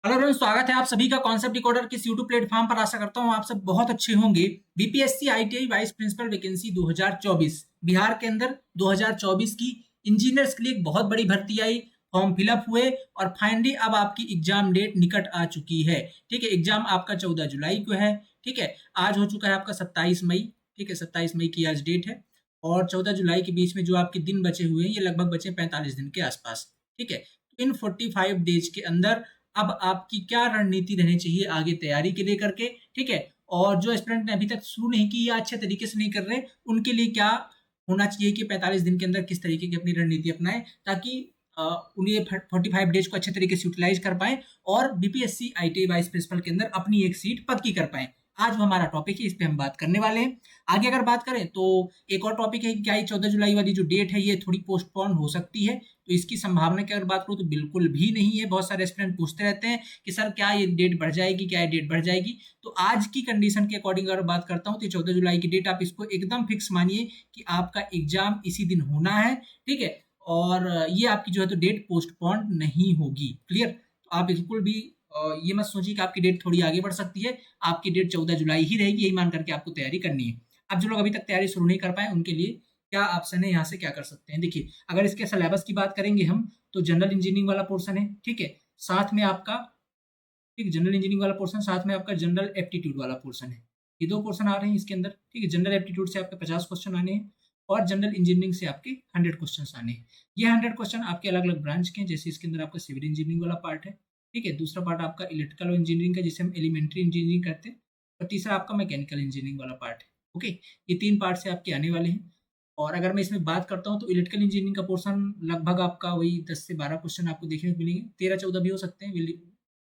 Hello everyone, स्वागत है आप सभी का कॉन्सेप्ट डिकोडर के इस यूट्यूब प्लेटफॉर्म पर। आशा करता हूं आप सब बहुत अच्छे होंगे। BPSC ITI vice principal vacancy 2024 Bihar के अंदर 2024 की इंजीनियर्स के लिए एक बहुत बड़ी भर्ती आई। फॉर्म फिलअप हुए और फाइनली अब आपकी एग्जाम डेट निकट आ चुकी है। ठीक है, एग्जाम आपका 14 जुलाई को है। ठीक है, आज हो चुका है आपका 27 मई। ठीक है, 27 मई की आज डेट है और 14 जुलाई के बीच में जो आपके दिन बचे हुए हैं ये लगभग बचे 45 दिन के आसपास। ठीक है, इन 45 डेज के अंदर अब आपकी क्या रणनीति रहनी चाहिए आगे तैयारी के लिए करके। ठीक है, और जो एस्पिरेंट ने अभी तक शुरू नहीं की या अच्छे तरीके से नहीं कर रहे, उनके लिए क्या होना चाहिए कि 45 दिन के अंदर किस तरीके की अपनी रणनीति अपनाएं ताकि अ, उन्हें 45 डेज को अच्छे तरीके से यूटिलाइज कर पाए और बीपीएससी आईटीआई वाइस प्रिंसिपल के अंदर अपनी एक सीट पक्की कर पाए। आज वो हमारा टॉपिक है, इस पे हम बात करने वाले हैं। आगे अगर बात करें तो एक और टॉपिक है कि क्या ये 14 जुलाई वाली जो डेट है ये थोड़ी पोस्टपोन हो सकती है। तो इसकी संभावना की अगर बात करूँ तो बिल्कुल भी नहीं है। बहुत सारे स्टूडेंट पूछते रहते हैं कि सर क्या ये डेट बढ़ जाएगी, क्या ये डेट बढ़ जाएगी। तो आज की कंडीशन के अकॉर्डिंग अगर बात करता हूँ तो 14 जुलाई की डेट आप इसको एकदम फिक्स मानिए कि आपका एग्जाम इसी दिन होना है। ठीक है, और ये आपकी जो है तो डेट पोस्टपोन नहीं होगी। क्लियर? तो आप बिल्कुल भी ये मत सोचिए कि आपकी डेट थोड़ी आगे बढ़ सकती है। आपकी डेट 14 जुलाई ही रहेगी, यही मान करके आपको तैयारी करनी है। अब जो लोग अभी तक तैयारी शुरू नहीं कर पाए उनके लिए क्या ऑप्शन है, यहाँ से क्या कर सकते हैं। देखिए, अगर इसके सिलेबस की बात करेंगे हम तो जनरल इंजीनियरिंग वाला पोर्शन है। ठीक है, साथ में आपका, ठीक, जनरल इंजीनियरिंग वाला पोर्शन, साथ में आपका जनरल एप्टीट्यूड वाला पोर्शन है। ये दो पोर्शन आ रहे हैं इसके अंदर। ठीक है, जनरल एप्टीट्यूड से आपके 50 क्वेश्चन आने हैं और जनरल इंजीनियरिंग से आपके 100 क्वेश्चन आने हैं। ये 100 क्वेश्चन आपके अलग अलग ब्रांच के हैं, जैसे इसके अंदर आपका सिविल इंजीनियरिंग वाला पार्ट है। ठीक है, दूसरा पार्ट आपका इलेक्ट्रिकल इंजीनियरिंग का जिसे हम एलिमेंट्री इंजीनियरिंग कहते हैं, और तीसरा आपका मैकेनिकल इंजीनियरिंग वाला पार्ट है। ओके, ये तीन पार्ट से आपके आने वाले हैं। और अगर मैं इसमें बात करता हूँ तो इलेक्ट्रिकल इंजीनियरिंग का पोर्शन लगभग आपका वही 10 से 12 क्वेश्चन आपको देखने को मिलेंगे। 13-14 भी हो सकते हैं,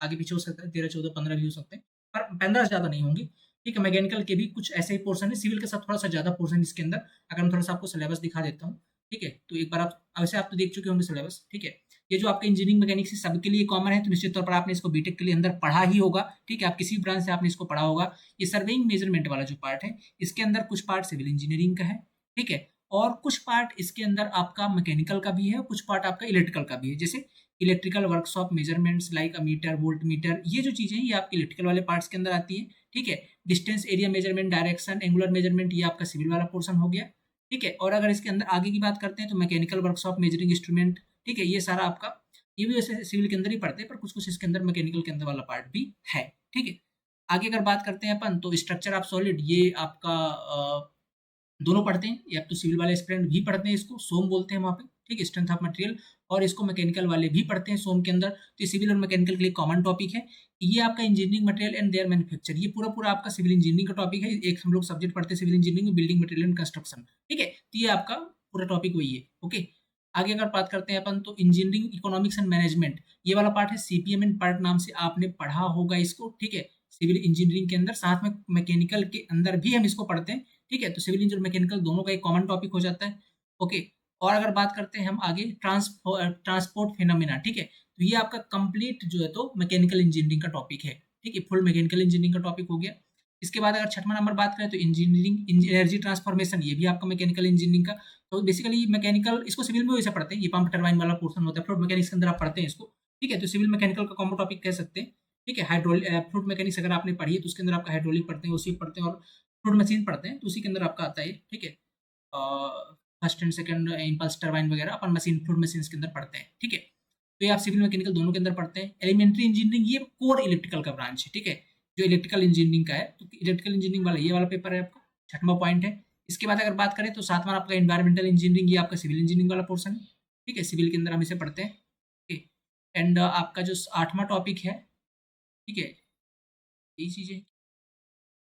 आगे पीछे हो सकता है, 13-14-15 भी हो सकते हैं, पर 15 से ज्यादा नहीं होंगे। ठीक है, मैकेनिकल के भी कुछ ऐसे ही पोर्शन है, सिविल के साथ थोड़ा सा ज्यादा पोर्शन इसके अंदर। अगर मैं थोड़ा सा आपको सिलेबस दिखा देता हूँ। ठीक है, तो एक बार आप वैसे आप तो देख चुके होंगे सिलेबस। ठीक है, ये जो आपका इंजीनियरिंग मैकेनिक्स सबके लिए कॉमन है, तो निश्चित तौर पर आपने इसको बीटेक के लिए अंदर पढ़ा ही होगा। ठीक है, आप किसी भी ब्रांच से आपने इसको पढ़ा होगा। ये सर्वेइंग मेजरमेंट वाला जो पार्ट है, इसके अंदर कुछ पार्ट सिविल इंजीनियरिंग का है। ठीक है, और कुछ पार्ट इसके अंदर आपका मैकेनिकल का भी है, कुछ पार्ट आपका इलेक्ट्रिकल का भी है। जैसे electrical workshop measurements like meter, volt meter, ये जो चीजें हैं ये आपके इलेक्ट्रिकल वाले पार्ट्स के अंदर आती है। ठीक है, distance area measurement, direction, angular measurement, ये आपका सिविल वाला पोर्शन हो गया। ठीक है, और अगर इसके अंदर आगे की बात करते हैं तो मैकेनिकल वर्कशॉप मेजरिंग इंस्ट्रूमेंट, ठीक है, ये सारा आपका, ये भी वैसे सिविल के अंदर ही पड़ते हैं, पर कुछ कुछ इसके अंदर मैकेनिकल के अंदर वाला पार्ट भी है। ठीक है, आगे अगर बात करते हैं अपन तो स्ट्रक्चर ऑफ सॉलिड, ये आपका दोनों पढ़ते हैं। ये अब तो सिविल वाले एस्पिरेंट भी पढ़ते हैं, इसको सोम बोलते हैं वहाँ पे। ठीक है, स्ट्रेंथ ऑफ मटेरियल, और इसको मैकेनिकल वाले भी पढ़ते हैं सोम के अंदर। तो ये सिविल और मैकेनिकल के लिए कॉमन टॉपिक है। ये आपका engineering material and their manufacture, ये पूरा पूरा आपका सिविल इंजीनियरिंग का टॉपिक है। एक हम लोग सब्जेक्ट पढ़ते हैं सिविल इंजीनियरिंग में, बिल्डिंग मटेरियल एंड कंस्ट्रक्शन। ठीक है, तो ये आपका पूरा टॉपिक वही है। ओके, आगे अगर बात करते हैं अपन तो इंजीनियरिंग इकोनॉमिक्स एंड मैनेजमेंट, ये वाला पार्ट है सीपीएम एंड पार्ट, नाम से आपने पढ़ा होगा इसको। ठीक है, सिविल इंजीनियरिंग के अंदर, साथ में मैकेनिकल के अंदर भी हम इसको पढ़ते हैं। ठीक है, तो सिविल इंजीनियर मैकेनिकल दोनों का एक कॉमन टॉपिक हो जाता है। ओके, और अगर बात करते हैं हम आगे ट्रांसपोर्ट फिनोमिना, ठीक है, तो ये आपका कंप्लीट जो है तो मैकेनिकल इंजीनियरिंग का टॉपिक है। ठीक है, फुल मैकेनिकल इंजीनियरिंग का टॉपिक हो गया। इसके बाद अगर छठवां नंबर बात करें तो इंजीनियरिंग एनर्जी ट्रांसफॉर्मेशन, ये भी आपका मैकेनिकल इंजीनियरिंग का। तो बेसिकली मैकेनिकल, इसको सिविल में वैसे पढ़ते हैं, ये पंप टरबाइन वाला पोर्शन होता है, फ्लूइड मैकेनिक्स के अंदर आप पढ़ते हैं इसको। ठीक है, तो सिविल मैकेनिकल का कॉमन टॉपिक कह सकते हैं। ठीक है, हाइड्रोलिक फ्लूइड मैकेनिक्स अगर आपने पढ़ी है तो उसके अंदर आपका हाइड्रोलिक पढ़ते हैं, उसी पढ़ते हैं, और फ्लूइड मशीन पढ़ते हैं तो उसी के अंदर आपका आता है। ठीक है, first and second impulse turbine वगैरह अपन मशीन, फ्लूइड मशीन के अंदर पढ़ते हैं। ठीक है, तो ये आप सिविल मैकेनिकल दोनों के अंदर पढ़ते हैं। एलिमेंट्री इंजीनियरिंग, ये कोर इलेक्ट्रिकल का ब्रांच है। ठीक है, जो इलेक्ट्रिकल इंजीनियरिंग का है, तो इलेक्ट्रिकल इंजीनियरिंग वाला ये वाला पेपर है आपका, छठवां पॉइंट है। इसके बाद अगर बात करें तो सातवां आपका एनवायरमेंटल इंजीनियरिंग, ये आपका सिविल इंजीनियरिंग वाला पोर्शन है। ठीक है, सिविल के अंदर हम इसे पढ़ते हैं। ठीक है, एंड आपका जो आठवां टॉपिक है, ठीक है, यही चीजें,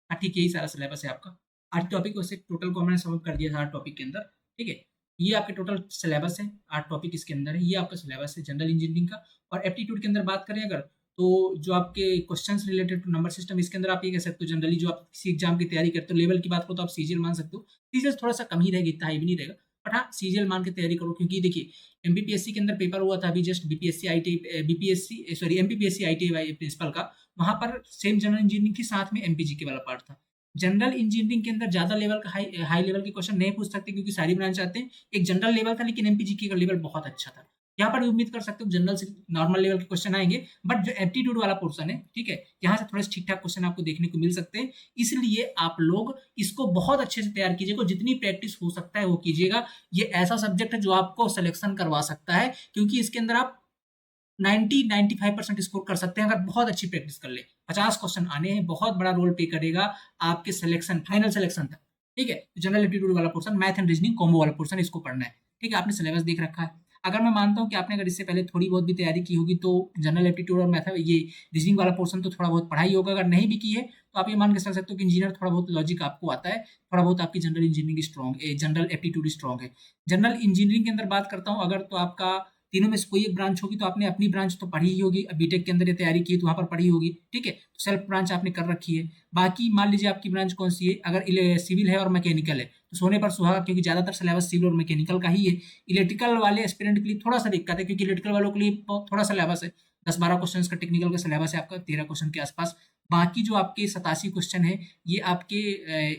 हाँ ठीक है, यही सारा सिलेबस है आपका। 8 टॉपिक वैसे टोटल को हमने सम कर दिया था 8 टॉपिक के अंदर। ठीक है, ये आपके टोटल सिलेबस है, 8 टॉपिक इसके अंदर है, ये आपका सिलेबस है जनरल इंजीनियरिंग का। और एप्टीट्यूड के अंदर बात करें अगर, तो जो आपके questions related to number system, इसके अंदर आप ये कह सकते हो जनरली जो आप किसी एग्जाम की तैयारी करते हो, लेवल की बात करो तो आप सीजीएल मान सकते हो। सीजीएल थोड़ा सा कम ही रहेगा, इतना हाई भी नहीं रहेगा, बट हाँ सीजीएल मान के तैयारी करो, क्योंकि देखिए एमबीपीएससी के अंदर पेपर हुआ था अभी just, BPSC IT BPSC sorry MPPSC ITI principal का। वहां पर सेम जनरल इंजीनियरिंग के साथ में एमपीजी वाला पार्ट था। जनरल इंजीनियरिंग के अंदर ज्यादा लेवल का हाई हाई लेवल के क्वेश्चन नहीं पूछ सकते, क्योंकि सारी ब्रांच आते हैं। एक जनरल लेवल था, लेकिन एमपीजी का लेवल बहुत अच्छा था। यहाँ पर भी उम्मीद कर सकते हो जनरल से नॉर्मल लेवल के क्वेश्चन आएंगे, बट जो एप्टीट्यूड वाला पोर्शन है, ठीक है, यहाँ से थोड़े ठीक ठाक क्वेश्चन आपको देखने को मिल सकते हैं। इसलिए आप लोग इसको बहुत अच्छे से तैयार कीजिएगा, जितनी प्रैक्टिस हो सकता है वो कीजिएगा। ये ऐसा सब्जेक्ट है जो आपको सिलेक्शन करवा सकता है, क्योंकि इसके अंदर आप 90-95% स्कोर कर सकते हैं अगर बहुत अच्छी प्रैक्टिस कर ले। 50 क्वेश्चन आने हैं, बहुत बड़ा रोल प्ले करेगा आपके सिलेक्शन, फाइनल सिलेक्शन तक, ठीक है। जनरल एप्टीट्यूड वाला portion, math and reasoning combo वाला पोर्शन, इसको पढ़ना है, ठीक है। आपने सिलेबस देख रखा है। अगर मैं मानता हूँ कि आपने अगर इससे पहले थोड़ी बहुत भी तैयारी की होगी तो जनरल एप्टीट्यूड और मैथ ये रीजनिंग वाला पोर्शन तो थोड़ा बहुत पढ़ाई होगा। अगर नहीं भी की है तो आप ये मान के चल सकते हो कि इंजीनियर थोड़ा बहुत लॉजिक आपको आता है, थोड़ा बहुत आपकी जनरल इंजीनियरिंग स्ट्रॉन्ग है, जनरल एप्टीट्यूड स्ट्रॉन्ग है। जनरल इंजीनियरिंग के अंदर बात करता हूँ अगर, तो आपका तीनों में से कोई एक ब्रांच होगी तो आपने अपनी ब्रांच तो पढ़ी ही होगी, बीटेक के अंदर ये तैयारी की तो वहां पर पढ़ी होगी, ठीक है। तो सेल्फ ब्रांच आपने कर रखी है। बाकी मान लीजिए आपकी ब्रांच कौन सी है, अगर सिविल है और मैकेनिकल है तो सोने पर सुहागा, क्योंकि ज्यादातर सिलेबस सिविल और मैकेनिकल का ही है। इलेक्ट्रिकल वाले एस्पिरेंट के लिए थोड़ा सा दिक्कत है, क्योंकि इलेक्ट्रिकल वालों के लिए थोड़ा सिलेबस है, 10-12 क्वेश्चन का टेक्निकल का सिलेबस है आपका, 13 क्वेश्चन के आसपास। बाकी जो आपके 87 क्वेश्चन है ये आपके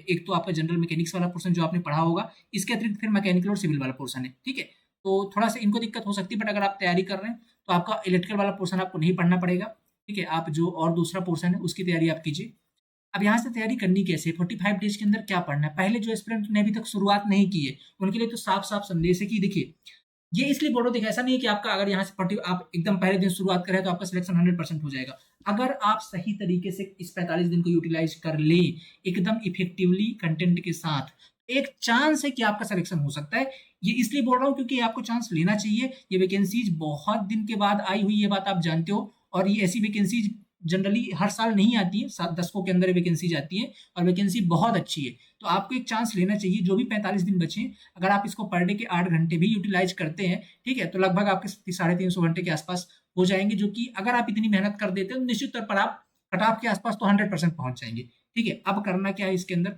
एक तो आपका जनरल मैकेनिक्स वाला पोर्शन जो आपने पढ़ा होगा, इसके अतिरिक्त फिर मैकेनिकल और सिविल वाला पोर्शन है, ठीक है। तो थोड़ा सा इनको दिक्कत हो सकती है, बट अगर आप तैयारी कर रहे हैं तो आपका इलेक्ट्रिकल वाला पोर्शन आपको नहीं पढ़ना पड़ेगा, ठीक है। आप जो और दूसरा पोर्शन है उसकी तैयारी आप कीजिए। अब यहाँ से तैयारी करनी कैसे, 45 डेज के अंदर क्या पढ़ना है। पहले जो एस्पिरेंट ने अभी तक शुरुआत नहीं की है उनके लिए तो साफ साफ संदेश है कि देखिए, ये इसलिए बोलो, देखिए ऐसा नहीं है कि आपका अगर यहाँ से आप एकदम पहले दिन शुरुआत करें तो आपका सिलेक्शन 100% हो जाएगा। अगर आप सही तरीके से इस 45 दिन को यूटिलाइज कर ले एकदम इफेक्टिवली कंटेंट के साथ, एक चांस है कि आपका सिलेक्शन हो सकता है। ये इसलिए बोल रहा हूँ क्योंकि आपको चांस लेना चाहिए। ये वैकेंसीज बहुत दिन के बाद आई हुई, ये बात आप जानते हो, और ये ऐसी वैकेंसीज जनरली हर साल नहीं आती है, 7-10 के अंदर वैकेंसीज आती है और वैकेंसी बहुत अच्छी है। तो आपको एक चांस लेना चाहिए। जो भी 45 दिन बचे, अगर आप इसको पर डे के 8 घंटे भी यूटिलाइज करते हैं, ठीक है, तो लगभग आपके 350 घंटे के आसपास हो जाएंगे, जो कि अगर आप इतनी मेहनत कर देते हैं तो निश्चित तौर पर आप कट ऑफ के आसपास तो 100% पहुंच जाएंगे, ठीक है। अब करना क्या है इसके अंदर,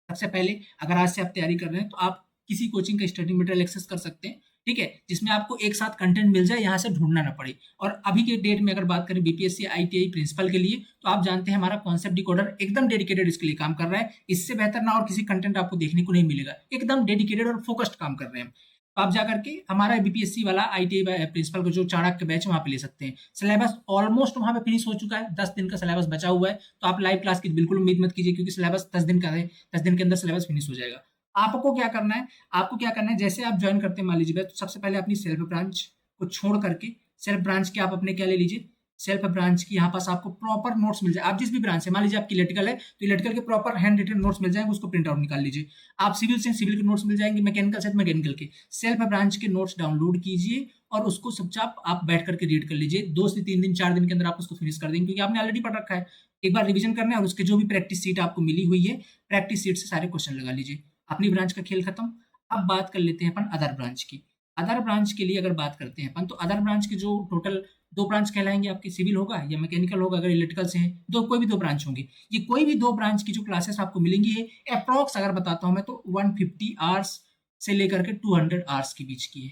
सबसे पहले अगर आज से आप तैयारी कर रहे हैं तो आप किसी कोचिंग का स्टडी मटेरियल एक्सेस कर सकते हैं, ठीक है, जिसमें आपको एक साथ कंटेंट मिल जाए, यहाँ से ढूंढना ना पड़े। और अभी के डेट में अगर बात करें बीपीएससी आईटीआई प्रिंसिपल के लिए, तो आप जानते हैं हमारा कॉन्सेप्ट डिकोडर एकदम डेडिकेटेड इसके लिए काम कर रहा है। इससे बेहतर ना और किसी कंटेंट आपको देखने को नहीं मिलेगा, एकदम डेडिकेटेड और फोकस्ड काम कर रहे हैं। तो आप जाकर के हमारा बीपीएससी वाला आईटीआई प्रिंसिपल का जो चाणक्य बैच वहां पे ले सकते हैं। सिलेबस ऑलमोस्ट वहां पे फिनिश हो चुका है, 10 दिन का सिलेबस बचा हुआ है। तो आप लाइव क्लास की बिल्कुल उम्मीद मत कीजिए, क्योंकि सिलेबस 10 दिन का है, 10 दिन के अंदर सिलेबस फिनिश हो जाएगा। आपको क्या करना है, आपको क्या करना है, जैसे आप ज्वाइन करते हैं मान लीजिए, तो सबसे पहले अपनी सेल्फ ब्रांच को छोड़ करके, सेल्फ ब्रांच के आप अपने क्या ले लीजिए, सेल्फ ब्रांच की यहाँ पास आपको प्रॉपर नोट्स मिल जाए। आप जिस भी ब्रांच है, मान लीजिए आपकी इलेक्ट्रिकल है तो इलेक्ट्रिकल के प्रॉपर हैंड रिटन नोट्स मिल जाएंगे, उसको प्रिंट आउट निकाल लीजिए। आप सिविल से सिविल के नोट्स मिल जाएंगे, मैकेनिकल से मैकेनिकल के। सेल्फ ब्रांच के नोट्स डाउनलोड कीजिए और उसको चुपचाप आप बैठ करके रीड कर लीजिए। 2 से 3 दिन 4 दिन के अंदर आप उसको फिनिश कर देंगे, क्योंकि आपने ऑलरेडी पढ़ रखा है। एक बार रिवीजन करना है और उसके जो भी प्रैक्टिस सीट आपको मिली हुई है, प्रैक्टिस सीट से सारे क्वेश्चन लगा लीजिए। अपनी ब्रांच का खेल खत्म। अब बात कर लेते हैं अपन अदर ब्रांच की। अदर ब्रांच के लिए अगर बात करते हैं अपन, तो अदर ब्रांच के जो टोटल 2 ब्रांच कहलाएंगे आपके, सिविल होगा या मैकेनिकल होगा, अगर इलेक्ट्रिकल से हैं तो कोई भी 2 ब्रांच होंगी। ये कोई भी 2 ब्रांच की जो क्लासेस आपको मिलेंगी है, अप्रॉक्स अगर बताता हूं मैं तो 150 आवर्स से लेकर के 200 आवर्स के बीच की है,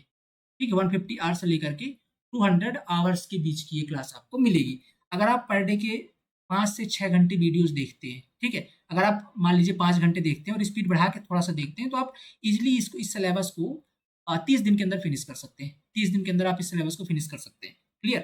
ठीक है। 150 आवर्स से लेकर के 200 आवर्स के बीच की ये क्लास आपको मिलेगी। अगर आप पर डे के 5 से 6 घंटे वीडियोस देखते हैं, ठीक है, अगर आप मान लीजिए 5 घंटे देखते हैं और स्पीड बढ़ा के थोड़ा सा देखते हैं, तो आप इजिली इस सिलेबस को 30 दिन के अंदर फिनिश कर सकते हैं। 30 दिन के अंदर आप इस सिलेबस को फिनिश कर सकते हैं, क्लियर।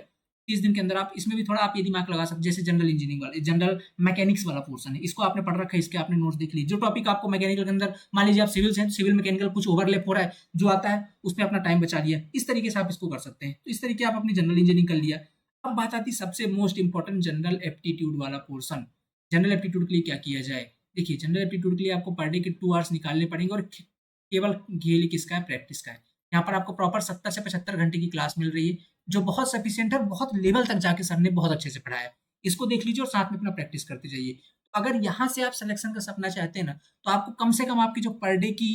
30 दिन के अंदर आप इसमें भी थोड़ा आप ये दिमाग लगा सकते हैं, जैसे जनरल इंजीनियरिंग वाले, जनरल मैकेनिक्स वाला पोर्शन है, इसको आपने पढ़ रखा है, इसके आपने नोट्स देख लीजिए। जो टॉपिक आपको मैकेनिकल के अंदर, मान लीजिए आप सिविल से हैं, सिविल मैकेनिकल कुछ ओवरलैप हो रहा है, जो आता है उस पर अपना टाइम बचा लिया, इस तरीके से आप इसको कर सकते हैं। तो इस तरीके आप अपनी जनरल इंजीनियरिंग कर लिया। अब बात आती है सबसे मोस्ट इंपॉर्टेंट, जनरल एप्टीट्यूड वाला पोर्शन। जनरल एप्टीट्यूड के लिए क्या किया जाए, देखिए जनरल एप्टीट्यूड के लिए आपको पर डे के 2 आवर्स निकालने पड़ेंगे, और केवल खेल किसका है, प्रैक्टिस का है। यहाँ पर आपको प्रॉपर 70 से 75 घंटे की क्लास मिल रही है, जो बहुत सफिशिएंट है, बहुत लेवल तक जाके सर ने बहुत अच्छे से पढ़ाया। इसको देख लीजिए और साथ में अपना प्रैक्टिस करते जाइए। तो अगर यहाँ से आप सिलेक्शन का सपना चाहते हैं ना, तो आपको कम से कम आपकी जो पर डे की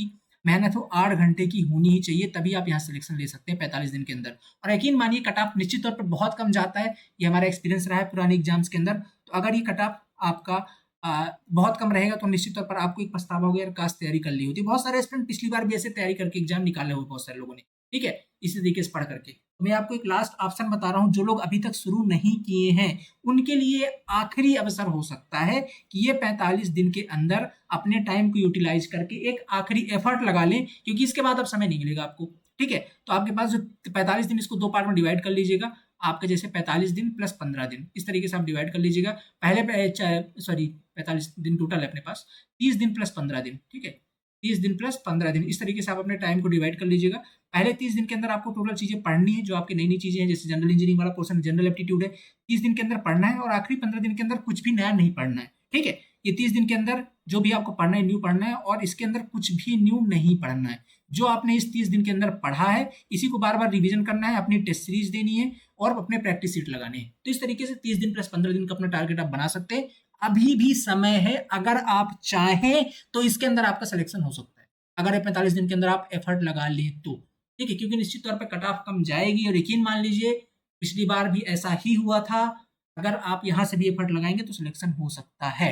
मेहनत हो 8 घंटे की होनी ही चाहिए, तभी आप यहाँ सिलेक्शन ले सकते हैं 45 दिन के अंदर। और यकीन मानिए कट ऑफ निश्चित तौर पर बहुत कम जाता है, ये हमारा एक्सपीरियंस रहा है पुराने एग्जाम्स के अंदर। तो अगर ये कट ऑफ आपका बहुत कम रहेगा तो निश्चित तौर पर आपको एक पछतावा होगा, यार काश तैयारी कर ली होती। बहुत सारे स्टूडेंट पिछली बार भी ऐसे तैयारी करके एग्जाम निकाले हुए बहुत सारे लोगों ने, ठीक है, इसी तरीके से पढ़ करके। तो मैं आपको एक लास्ट ऑप्शन बता रहा हूं, जो लोग अभी तक शुरू नहीं किए हैं उनके लिए आखिरी अवसर हो सकता है कि ये 45 दिन के अंदर अपने टाइम को यूटिलाइज करके एक आखिरी एफर्ट लगा लें, क्योंकि इसके बाद अब समय नहीं मिलेगा आपको। ठीक है। तो आपके पास जो 45 दिन, इसको 2 पार्ट में डिवाइड कर लीजिएगा। आपके जैसे 45 दिन प्लस 15 दिन, इस तरीके से आप डिवाइड कर लीजिएगा। पहले 45 दिन टोटल है अपने पास, 30 दिन प्लस 15 दिन, ठीक है। 30 दिन प्लस 15 दिन, इस तरीके से आप अपने टाइम को डिवाइड कर लीजिएगा। पहले 30 दिन के अंदर आपको टोटल चीजें पढ़नी है, जो आपकी नई नई चीजें हैं, जैसे जनरल इंजीनियरिंग वाला पोर्शन जनरल एप्टीट्यूड है, 30 दिन के अंदर पढ़ना है, और आखिरी 15 दिन के अंदर कुछ भी नया नहीं पढ़ना है, ठीक है। ये 30 दिन के अंदर जो भी आपको पढ़ना है न्यू पढ़ना है, और इसके अंदर कुछ भी न्यू नहीं पढ़ना है। जो आपने इस 30 दिन के अंदर पढ़ा है, इसी को बार बार रिवीजन करना है, अपनी टेस्ट सीरीज देनी है और अपने प्रैक्टिस सीट लगाने हैं। तो इस तरीके से 30 दिन प्लस 15 दिन का अपना टारगेट आप बना सकते हैं। अभी भी समय है, अगर आप चाहें तो इसके अंदर आपका सिलेक्शन हो सकता है, अगर ये 45 दिन के अंदर आप एफर्ट लगा लें तो, ठीक है। क्योंकि निश्चित तौर पर कट ऑफ कम जाएगी, और यकीन मान लीजिए पिछली बार भी ऐसा ही हुआ था। अगर आप यहाँ से भी एफर्ट लगाएंगे तो सिलेक्शन हो सकता है।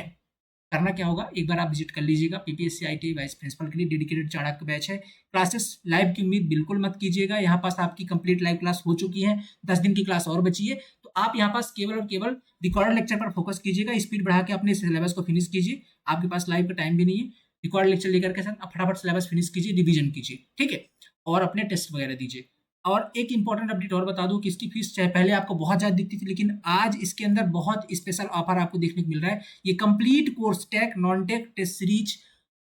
करना क्या होगा, एक बार आप विजिट कर लीजिएगा। पीपीएससी आईटीआई वाइस प्रिंसिपल के लिए डेडिकेटेड चाणक्य बैच है। क्लासेस लाइव की उम्मीद बिल्कुल मत कीजिएगा, यहाँ पास आपकी कंप्लीट लाइव क्लास हो चुकी है, 10 दिन की क्लास और बची है। तो आप यहाँ पास केवल और केवल रिकॉर्ड लेक्चर पर फोकस कीजिएगा, स्पीड बढ़ा के अपने सिलेबस को फिनिश कीजिए। आपके पास लाइव का टाइम भी नहीं है, रिकॉर्ड लेक्चर लेकर के साथ फटाफट सिलेबस फिनिश कीजिए, रिवीजन कीजिए, ठीक है, और अपने टेस्ट वगैरह दीजिए। और एक इंपॉर्टेंट अपडेट और बता दूं कि इसकी फीस चाहे पहले आपको बहुत ज्यादा दिखती थी, लेकिन आज इसके अंदर बहुत स्पेशल ऑफर आपको देखने को मिल रहा है। ये complete course, tech, non tech, test series,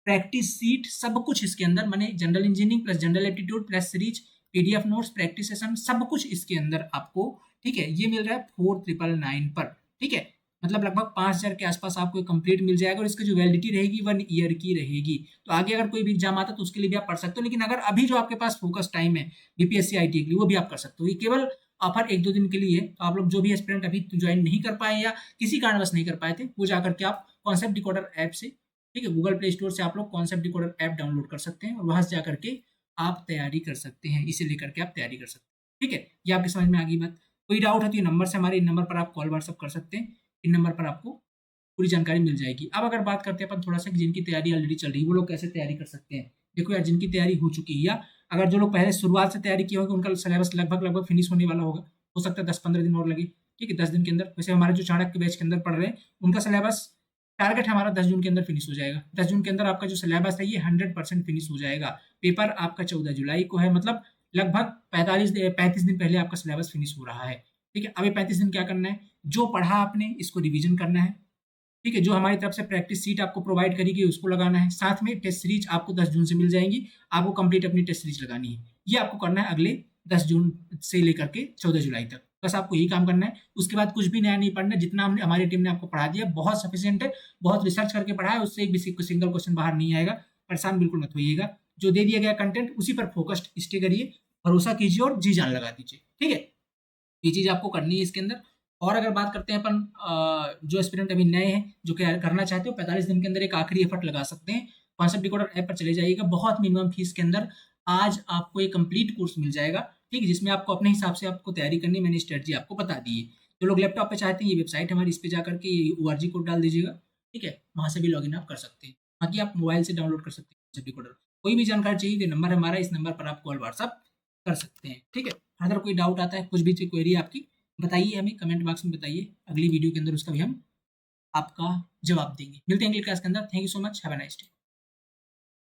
practice sheet, सब कुछ इसके अंदर, माने general engineering plus general aptitude plus series, PDF notes, practice session, सब कुछ इसके अंदर आपको, ठीक है, ये मिल रहा है 4999 पर, ठीक है। मतलब लगभग 5000 के आसपास आपको कंप्लीट मिल जाएगा, और इसकी जो वैलिडिटी रहेगी 1 ईयर की रहेगी। तो आगे अगर कोई भी एग्जाम आता तो उसके लिए भी आप पढ़ सकते हो, लेकिन अगर अभी जो आपके पास फोकस टाइम है बीपीएससी आईटी के लिए, वो भी आप कर सकते हो। ये केवल ऑफर 1-2 दिन के लिए है। तो आप लोग जो भी एस्पिरेंट अभी ज्वाइन नहीं कर पाए या किसी कारणवश नहीं कर पाए थे, वो जाकर के आप कॉन्सेप्ट डिकोडर ऐप से, ठीक है, गूगल प्ले स्टोर से आप लोग कॉन्सेप्ट डिकोडर ऐप डाउनलोड कर सकते हैं, और वहां से जाकर के आप तैयारी कर सकते हैं, इसे लेकर के आप तैयारी कर सकते हैं, ठीक है। ये आपकी समझ में आ गई बात। कोई डाउट है तो ये नंबर से, हमारे इन नंबर पर आप कॉल व्हाट्सअप कर सकते हैं, इन नंबर पर आपको पूरी जानकारी मिल जाएगी। अब अगर बात करते हैं अपन थोड़ा सा कि जिनकी तैयारी ऑलरेडी चल रही है, वो लोग कैसे तैयारी कर सकते हैं। देखो यार, जिनकी तैयारी हो चुकी है, या अगर जो लोग पहले शुरुआत से तैयारी किया होगा, उनका सिलेबस लगभग फिनिश होने वाला होगा, हो सकता है 10-15 दिन और लगे, ठीक है, 10 दिन के अंदर। वैसे हमारे जो चाणक्य बैच के अंदर पढ़ रहे हैं, उनका सिलेबस टारगेट हमारा 10 जून के अंदर फिनिश हो जाएगा। 10 जून के अंदर आपका जो सिलेबस है ये 100% फिनिश हो जाएगा। पेपर आपका 14 जुलाई को है, मतलब लगभग 35 दिन पहले आपका सिलेबस फिनिश हो रहा है, ठीक है। अभी 35 दिन क्या करना है, जो पढ़ा आपने इसको रिवीजन करना है, ठीक है। जो हमारी तरफ से प्रैक्टिस सीट आपको प्रोवाइड करी गई उसको लगाना है, साथ में टेस्ट सीरीज आपको 10 जून से मिल जाएंगी, आपको कंप्लीट अपनी टेस्ट सीरीज लगानी है। ये आपको करना है अगले 10 जून से लेकर के 14 जुलाई तक, बस आपको यही काम करना है। उसके बाद कुछ भी नया नहीं पढ़ना, जितना हमने हमारी टीम ने आपको पढ़ा दिया बहुत सफिशिएंट है, बहुत रिसर्च करके पढ़ा है, उससे एक भी सिंगल क्वेश्चन बाहर नहीं आएगा। परेशान बिल्कुल मत होइएगा, जो दे दिया गया कंटेंट उसी पर फोकस्ड स्टे करिए, भरोसा कीजिए और जी जान लगा दीजिए, ठीक है। ये चीज आपको करनी है इसके अंदर। और अगर बात करते हैं अपन जो एस्पिरेंट अभी नए हैं, जो करना चाहते हो, 45 दिन के अंदर एक आखिरी एफर्ट लगा सकते हैं। कॉन्सेप्ट डिकोडर ऐप पर चले जाइएगा, बहुत मिनिमम फीस के अंदर आज आपको एक कंप्लीट कोर्स मिल जाएगा, ठीक है, जिसमें आपको अपने हिसाब से आपको तैयारी करनी, मैंने स्ट्रेटजी आपको बता दी है। जो लोग लैपटॉप पे चाहते हैं, ये वेबसाइट हमारी, इस पे जाकर के ORG कोड डाल दीजिएगा, ठीक है, वहां से भी लॉगिन आप कर सकते हैं। बाकी आप मोबाइल से डाउनलोड कर सकते हैं कॉन्सेप्ट डिकोडर। कोई भी जानकारी चाहिए तो नंबर हमारा, इस नंबर पर आप कॉल व्हाट्सअप कर सकते हैं, ठीक है। अगर कोई डाउट आता है, कुछ भी क्वेरी आपकी, बताइए हमें, कमेंट बॉक्स में बताइए, अगली वीडियो के अंदर उसका भी हम आपका जवाब देंगे। मिलते हैं अगली क्लास के अंदर। Thank you so much, have a nice day.